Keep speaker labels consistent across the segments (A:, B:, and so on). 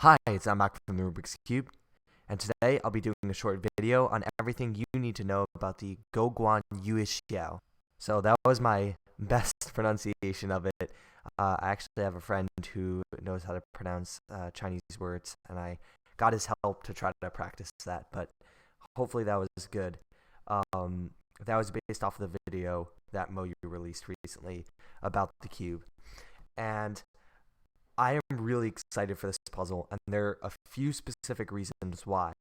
A: Hi, it's Mac from the Rubik's Cube, and today I'll be doing a short video on everything you need to know about the GuoGuan Yuexiao. So that was my best pronunciation of it. I actually have a friend who knows how to pronounce Chinese words, and I got his help to try to practice that, but hopefully that was good. Um, that was based off of the video that Moyu released recently about the cube. And I am really excited for this puzzle, and there are a few specific reasons why.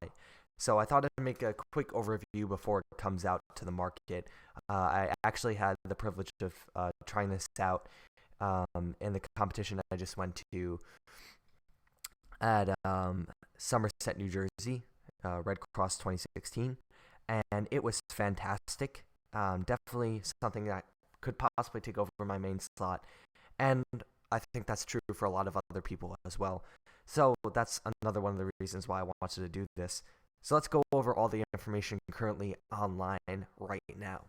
A: So I thought I'd make a quick overview before it comes out to the market. I actually had the privilege of trying this out in the competition I just went to at Somerset, New Jersey, Red Cross 2016, and it was fantastic. Definitely something that could possibly take over my main slot, and I think that's true for a lot of other people as well. So that's another one of the reasons why I wanted to do this. So let's go over all the information currently online right now.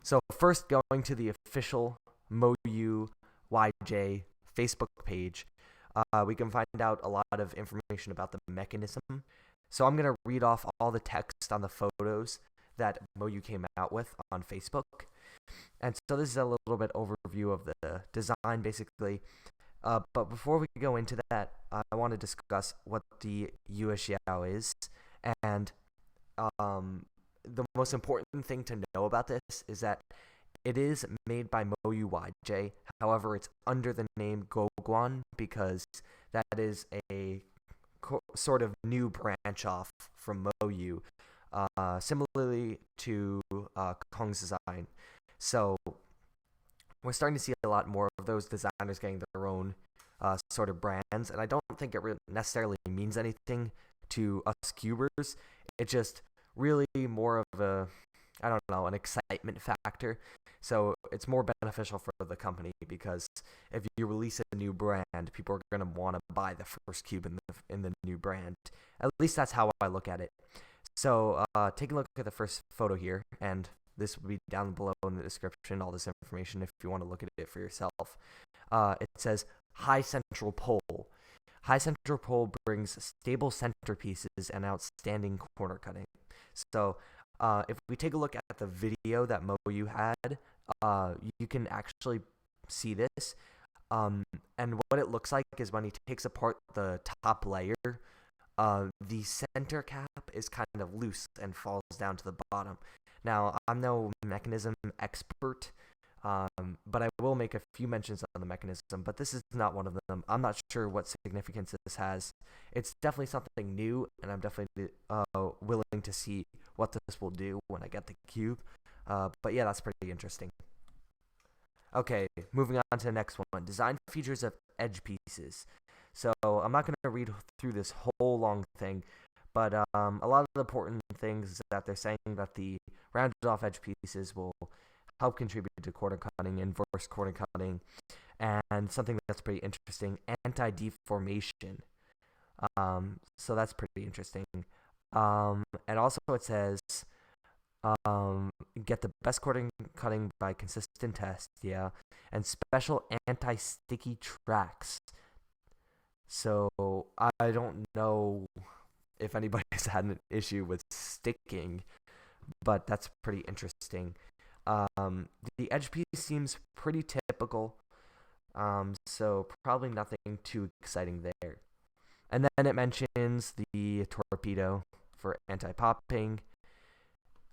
A: So first, going to the official Moyu YJ Facebook page, we can find out a lot of information about the mechanism. So I'm going to read off all the text on the photos that Moyu came out with on Facebook. And so this is a little bit overview of the design, basically. But before we go into that, I want to discuss what the Yuexiao is. And the most important thing to know about this is that it is made by Moyu YJ. However, it's under the name GuoGuan because that is a sort of new branch off from Moyu, similarly to Kong's design. So we're starting to see a lot more of those designers getting their own sort of brands, and I don't think it necessarily means anything to us cubers. It's just really more of an excitement factor. So it's more beneficial for the company because if you release a new brand, people are going to want to buy the first cube in the new brand. At least that's how I look at it. So take a look at the first photo here, and this will be down below in the description, all this information if you want to look at it for yourself. It says high central pole. High central pole brings stable centerpieces and outstanding corner cutting. So if we take a look at the video that Moyu had, you can actually see this. And what it looks like is when he takes apart the top layer, the center cap is kind of loose and falls down to the bottom. Now, I'm no mechanism expert, but I will make a few mentions on the mechanism, but this is not one of them. I'm not sure what significance this has. It's definitely something new, and I'm definitely willing to see what this will do when I get the cube. But yeah, that's pretty interesting. Okay, moving on to the next one. Design features of edge pieces. So I'm not going to read through this whole long thing, but a lot of the important things is that they're saying that the rounded off edge pieces will help contribute to corner cutting, inverse corner cutting, and something that's pretty interesting, anti-deformation. So that's pretty interesting. And also it says get the best corner cutting by consistent test, yeah, and special anti-sticky tracks. So I don't know if anybody's had an issue with sticking, but that's pretty interesting. The edge piece seems pretty typical, so probably nothing too exciting there. And then it mentions the torpedo for anti-popping,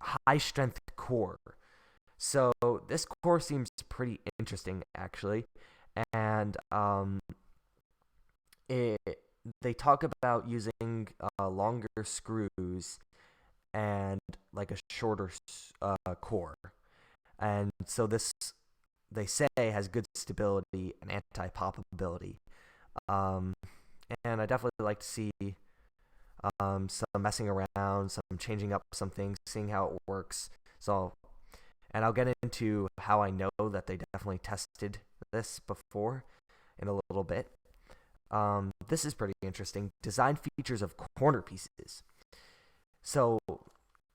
A: high-strength core. So this core seems pretty interesting, actually, and they talk about using longer screws and like a shorter core. And so this, they say, has good stability and anti-poppability. And I definitely like to see some messing around, some changing up some things, seeing how it works. And I'll get into how I know that they definitely tested this before in a little bit. This is pretty interesting. Design features of corner pieces. So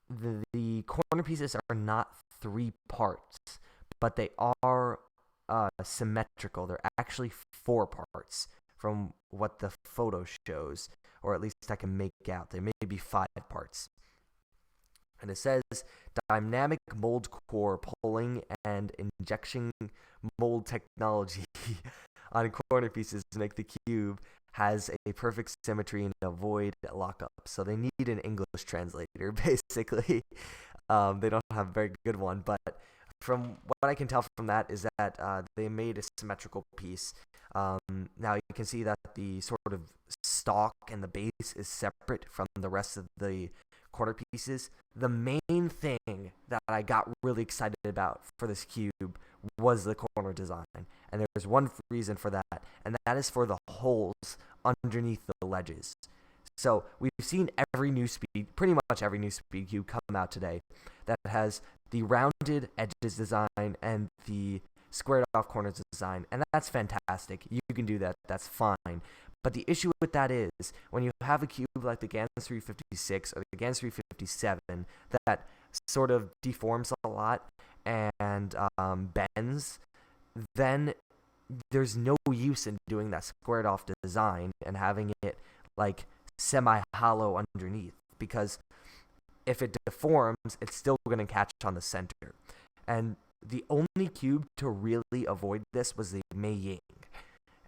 A: the corner pieces are not 3 parts, but they are symmetrical. They're actually 4 parts. from what the photo shows, or at least I can make out. There may be 5 parts. And it says dynamic mold core pulling and injection mold technology on corner pieces to make the cube has a perfect symmetry and avoid lockup. So they need an English translator, basically. They don't have a very good one, but from what I can tell from that is that they made a symmetrical piece. Now you can see that the sort of stalk and the base is separate from the rest of the corner pieces. The main thing that I got really excited about for this cube was the corner design, and there's one reason for that, and that is for the holes underneath the ledges. So we've seen pretty much every new speed cube come out today that has the rounded edges design and the squared off corners design, and that's fantastic. You can do that, that's fine. But the issue with that is when you have a cube like the GANS 356 or the GANS 357 that sort of deforms a lot and bends, then there's no use in doing that squared off design and having it like semi-hollow underneath, because if it deforms, it's still going to catch on the center. And the only cube to really avoid this was the Mei Ying.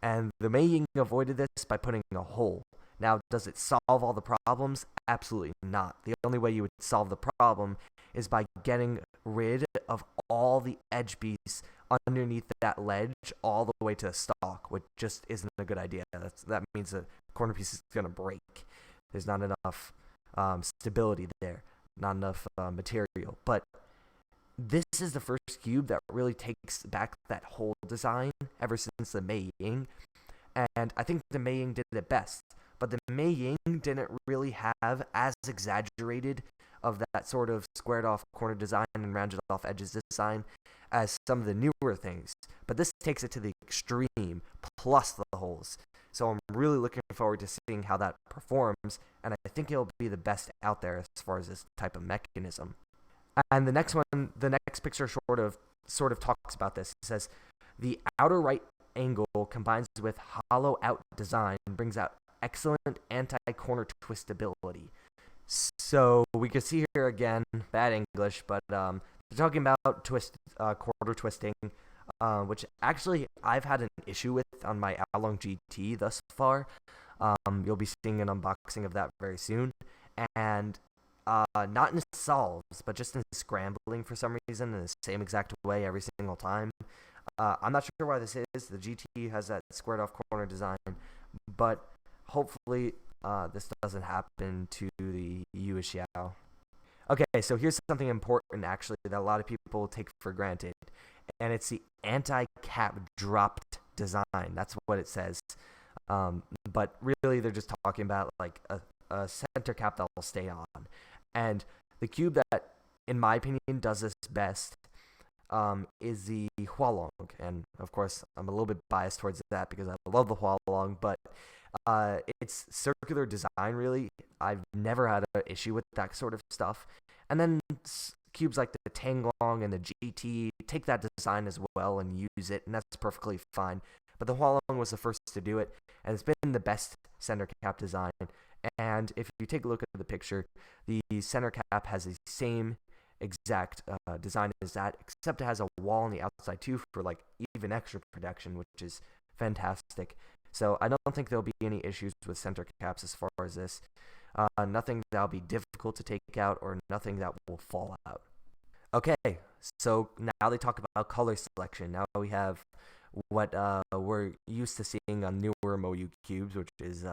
A: And the Mei Ying avoided this by putting a hole. Now, does it solve all the problems? Absolutely not. The only way you would solve the problem is by getting rid of all the edge piece underneath that ledge all the way to the stalk, which just isn't a good idea. That means the corner piece is going to break. There's not enough stability there, not enough material. But this is the first cube that really takes back that whole design ever since the Mei Ying. And I think the Mei Ying did it best. But the Mei Ying didn't really have as exaggerated of that sort of squared off corner design and rounded off edges design as some of the newer things. But this takes it to the extreme, plus the holes. So I'm really looking forward to seeing how that performs, and I think it'll be the best out there as far as this type of mechanism. And the next picture sort of talks about this. It says the outer right angle combines with hollow out design and brings out excellent anti-corner twistability. So we can see here again, bad English, but they're talking about quarter twisting, which actually I've had an issue with on my Along GT thus far. You'll be seeing an unboxing of that very soon. And not in solves, but just in scrambling for some reason in the same exact way every single time. I'm not sure why this is. The GT has that squared off corner design, but hopefully this doesn't happen to the Yuexiao. Okay, so here's something important actually that a lot of people take for granted, and it's the anti-cap dropped design. That's what it says. But really they're just talking about like a center cap that will stay on. And the cube that, in my opinion, does this best is the Hualong. And, of course, I'm a little bit biased towards that because I love the Hualong, but it's circular design, really. I've never had an issue with that sort of stuff. And then cubes like the Tanglong and the GT take that design as well and use it, and that's perfectly fine. But the Hualong was the first to do it, and it's been the best center cap design. And if you take a look at the picture, the center cap has the same exact design as that, except it has a wall on the outside too for like even extra protection, which is fantastic. So I don't think there'll be any issues with center caps as far as this. Nothing that'll be difficult to take out or nothing that will fall out. Okay, so now they talk about color selection. Now we have what we're used to seeing on newer MoU cubes, which is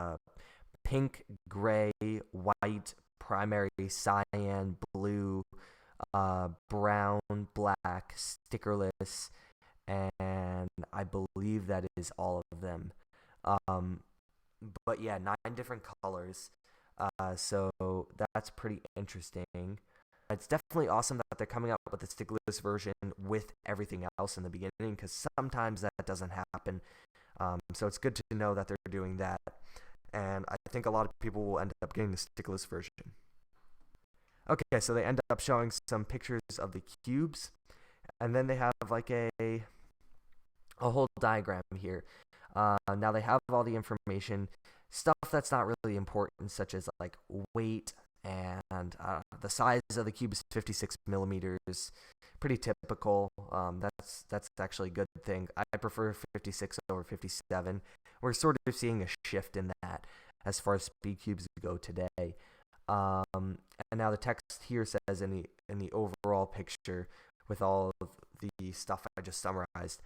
A: pink, gray, white, primary, cyan, blue, brown, black, stickerless, and I believe that is all of them. But yeah, 9 different colors. So that's pretty interesting. It's definitely awesome that they're coming out with the stickerless version with everything else in the beginning, because sometimes that doesn't happen. So it's good to know that they're doing that. And I think a lot of people will end up getting the stickless version. Okay, so they end up showing some pictures of the cubes, and then they have like a whole diagram here. Now they have all the information, stuff that's not really important, such as like weight and the size of the cube is 56 millimeters. Pretty typical. That's actually a good thing. I prefer 56 over 57. We're sort of seeing a shift in that as far as speed cubes go today. And now the text here says in the overall picture with all of the stuff I just summarized,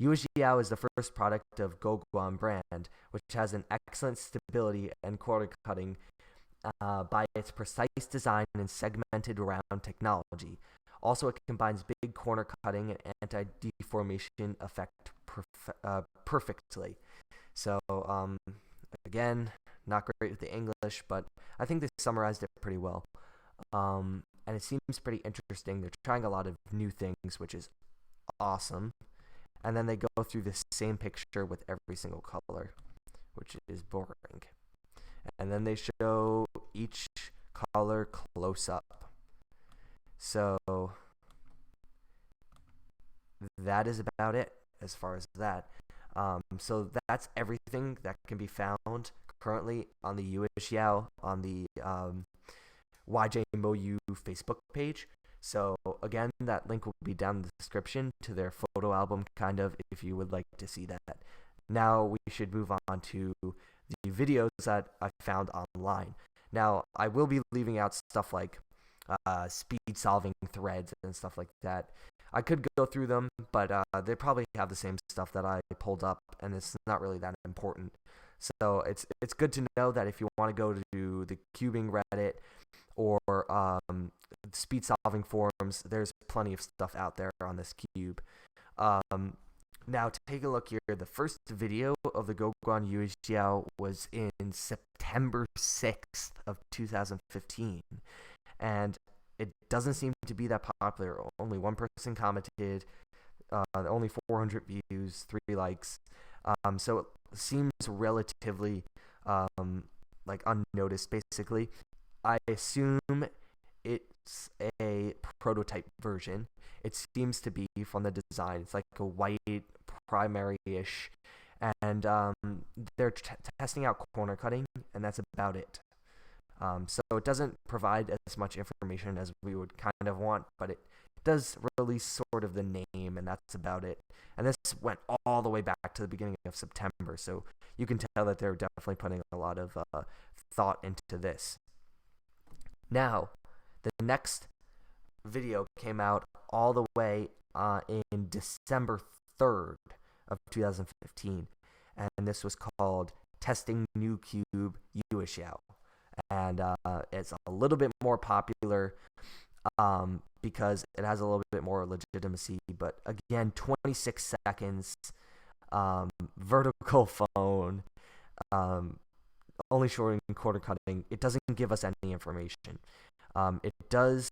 A: Yuexiao is the first product of GuoGuan brand, which has an excellent stability and corner cutting by its precise design and segmented round technology. Also, it combines big corner cutting and anti-deformation effect perfectly. So, again, not great with the English, but I think they summarized it pretty well. And it seems pretty interesting. They're trying a lot of new things, which is awesome. And then they go through the same picture with every single color, which is boring. And then they show each color close up. So that is about it as far as that. So that's everything that can be found currently on the Yuexiao on the YJMOU Facebook page. So again, that link will be down in the description to their photo album, kind of, if you would like to see that. Now we should move on to the videos that I found online. Now I will be leaving out stuff like speed solving threads and stuff like that. I could go through them, but they probably have the same stuff that I pulled up, and it's not really that important. So it's good to know that if you want to go to the cubing Reddit or speed solving forums, there's plenty of stuff out there on this cube. Now take a look here. The first video of the GuoGuan Yuexiao was in September 6th of 2015, and it doesn't seem to be that popular. Only one person commented, only 400 views, 3 likes. So it seems relatively like unnoticed, basically. I assume it's a prototype version. It seems to be from the design. It's like a white primary-ish, and they're testing out corner cutting, and that's about it. So it doesn't provide as much information as we would kind of want, but it does release sort of the name, and that's about it. And this went all the way back to the beginning of September, so you can tell that they're definitely putting a lot of thought into this. Now, the next video came out all the way in December 3rd of 2015, and this was called Testing New Cube Yuexiao. And it's a little bit more popular because it has a little bit more legitimacy. But again, 26 seconds, vertical phone, only showing corner cutting. It doesn't give us any information. It does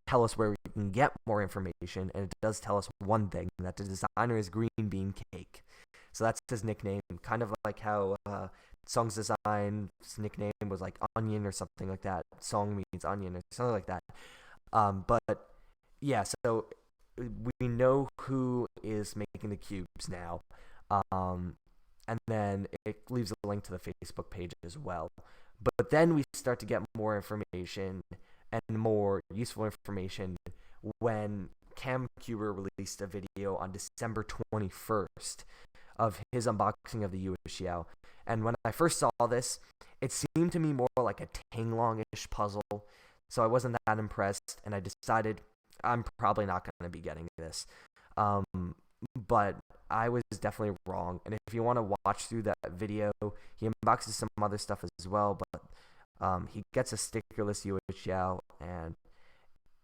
A: tell us where we can get more information, and it does tell us one thing, that the designer is Green Bean Cake. So that's his nickname, kind of like how Song's design's nickname was like Onion or something like that. Song means onion or something like that. But yeah, so we know who is making the cubes now. And then it leaves a link to the Facebook page as well. But then we start to get more information and more useful information when CamCuber released a video on December 21st of his unboxing of the Yuexiao. And when I first saw this, it seemed to me more like a Tanglong-ish puzzle, so I wasn't that impressed, and I decided I'm probably not going to be getting this. But I was definitely wrong, and if you want to watch through that video, he unboxes some other stuff as well, but he gets a stickerless Yuexiao, and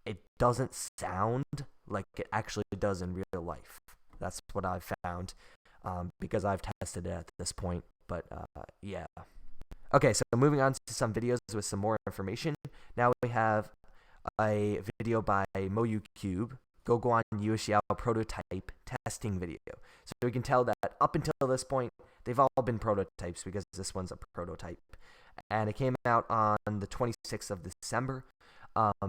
A: it doesn't sound like it actually does in real life. That's what I've found, because I've tested it at this point. But yeah. Okay, so moving on to some videos with some more information. Now we have a video by MoUCube, GuoGuan Yuexiao prototype testing video. So we can tell that up until this point, they've all been prototypes because this one's a prototype. And it came out on the 26th of December.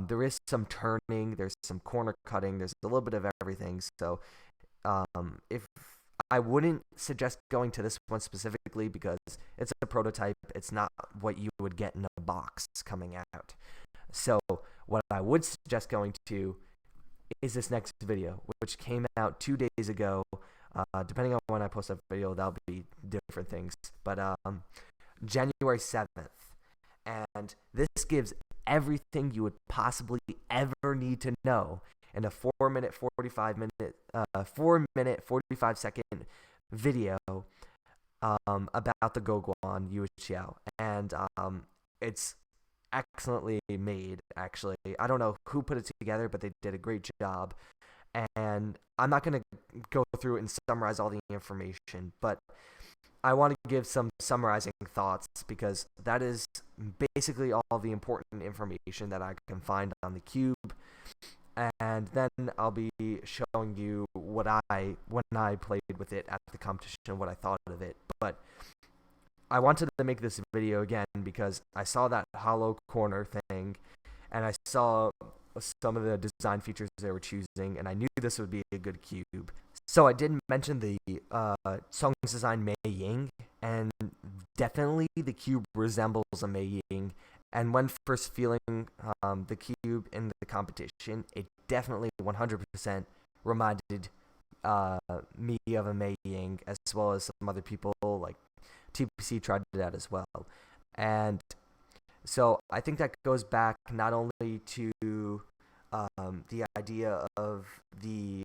A: There is some turning, there's some corner cutting, there's a little bit of everything. So if I wouldn't suggest going to this one specifically because it's a prototype. It's not what you would get in a box coming out. So what I would suggest going to is this next video, which came out 2 days ago. Depending on when I post that video, that'll be different things. But January 7th. And this gives everything you would possibly ever need to know in a 4 minute 45 second video about the GuoGuan Yuexiao. And it's excellently made, actually. I don't know who put it together, but they did a great job. And I'm not going to go through it and summarize all the information, but I want to give some summarizing thoughts because that is basically all the important information that I can find on the cube. And then I'll be showing you when I played with it at the competition, what I thought of it. But I wanted to make this video again because I saw that hollow corner thing, and I saw some of the design features they were choosing, and I knew this would be a good cube. So I did mention the Song's design Mei Ying, and definitely the cube resembles a Mei Ying. And when first feeling the cube in the competition, it definitely 100% reminded me of a Mei Ying, as well as some other people like TPC tried it out as well. And so I think that goes back not only to the idea of the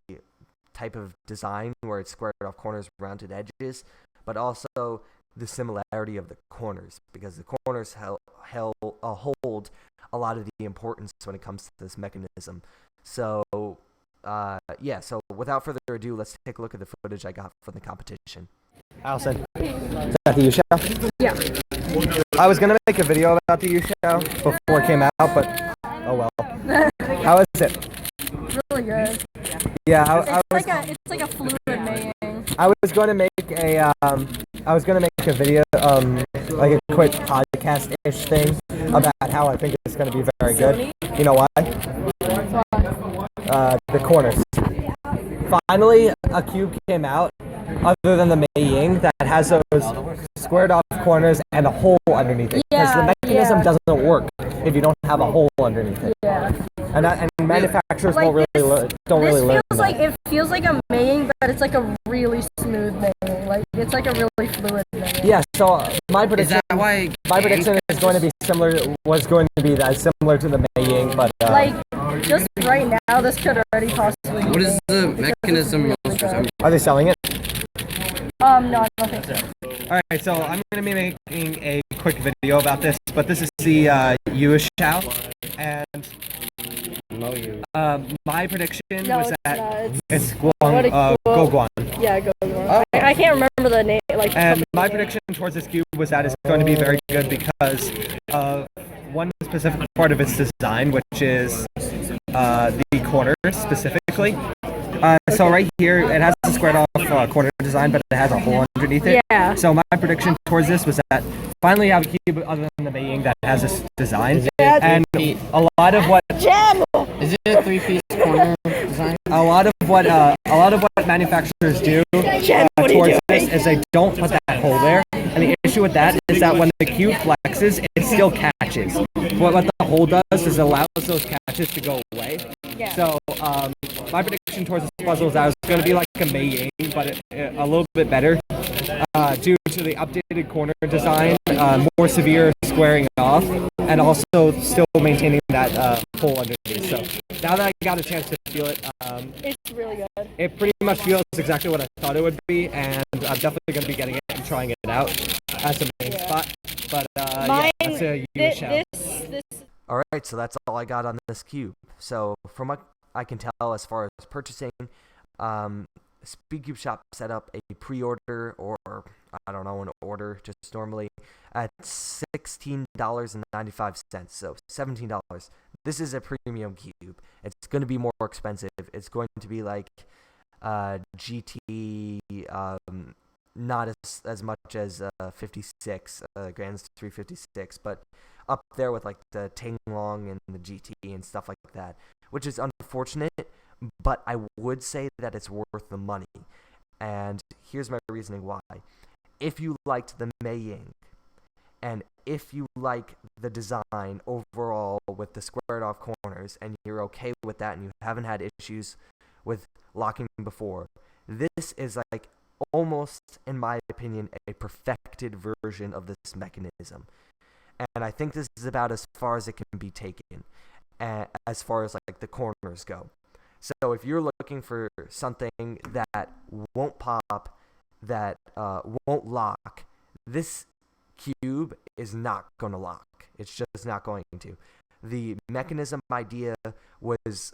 A: type of design where it's squared off corners, rounded edges, but also the similarity of the corners, because the corners hold a lot of the importance when it comes to this mechanism. So yeah, so without further ado, let's take a look at the footage I got from the competition. Allison, is that the Yuexiao?
B: Yeah.
A: I was gonna make a video about the Yuexiao before it came out, but oh well. How is it?
B: Really good.
A: Yeah,
B: It's like a fluid mating.
A: I was going to make a video, like a quick podcast-ish thing about how I think it's going to be very good. You know why? The corners. Finally, a cube came out, other than the Mei Ying, that has those squared off corners and a hole underneath it. Because the mechanism doesn't work if you don't have a hole underneath it.
B: Yeah.
A: And manufacturers
B: like
A: don't really learn.
B: It feels like a mating, but it's like a really smooth mating. Like it's like a really fluid mating.
A: Yeah. So my prediction is going to be similar to the Mei Ying, but
B: like just right now, this could already possibly.
C: What is the mechanism most resemble?
A: Are they selling it?
B: No, I don't think so.
A: Alright, so I'm going to be making a quick video about this, but this is the Yuexiao, and my prediction was that it's GuoGuan.
B: Yeah, GuoGuan. I can't remember the name.
A: And my prediction towards this cube was that it's going to be very good because of one specific part of its design, which is the corners specifically. So right here, it has a squared off corner design, but it has a hole underneath it.
B: Yeah.
A: So my prediction towards this was that finally have a cube other than the Mei Ying that has this design. And a lot of what
C: Is it a 3-piece corner design?
A: a lot of what manufacturers do towards this is they don't put that hole there. And the issue with that is that when the cube flexes, it still catches. What the hole does is it allows those catches to go away.
B: Yeah.
A: So my prediction towards this puzzle is that it's going to be like a Mei Ying, but a little bit better due to the updated corner design, more severe squaring off, and also still maintaining that hole underneath. So now that I got a chance to feel it,
B: it's really good.
A: it pretty much feels exactly what I thought it would be, and I'm definitely going to be getting it and trying it out as a main spot. But yeah, that's a Yuexiao. Alright, so that's all I got on this cube. So from what I can tell as far as purchasing, Speedcube Shop set up a pre-order, or I don't know, an order just normally at $16.95, so $17. This is a premium cube. It's going to be more expensive. It's going to be like GT, not as much as 56, Grand's 356, but up there with like the Tinglong and the GT and stuff like that, which is unfortunate, but I would say that it's worth the money. And here's my reasoning why. If you liked the Mei-Ying, and if you like the design overall with the squared off corners, and you're okay with that, and you haven't had issues with locking before, this is like almost, in my opinion, a perfected version of this mechanism. And I think this is about as far as it can be taken, as far as like the corners go. So if you're looking for something that won't pop, that won't lock, this cube is not going to lock. It's just not going to. The mechanism idea was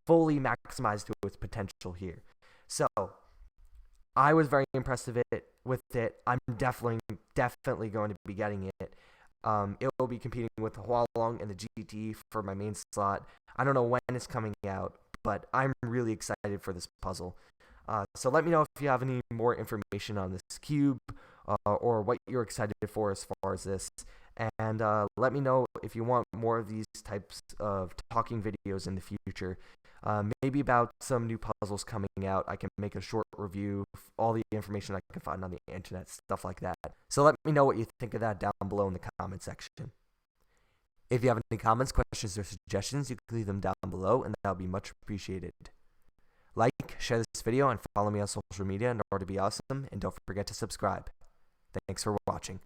A: fully maximized to its potential here. So I was very impressed with it. I'm definitely going to be getting it. It will be competing with the Hualong and the GT for my main slot. I don't know when it's coming out, but I'm really excited for this puzzle. So let me know if you have any more information on this cube, or what you're excited for as far as this. And let me know if you want more of these types of talking videos in the future. Maybe about some new puzzles coming out. I can make a short review of all the information I can find on the internet, stuff like that. So let me know what you think of that down below in the comment section. If you have any comments, questions, or suggestions, you can leave them down below, and that would be much appreciated. Like, share this video, and follow me on social media in order to be awesome, and don't forget to subscribe. Thanks for watching.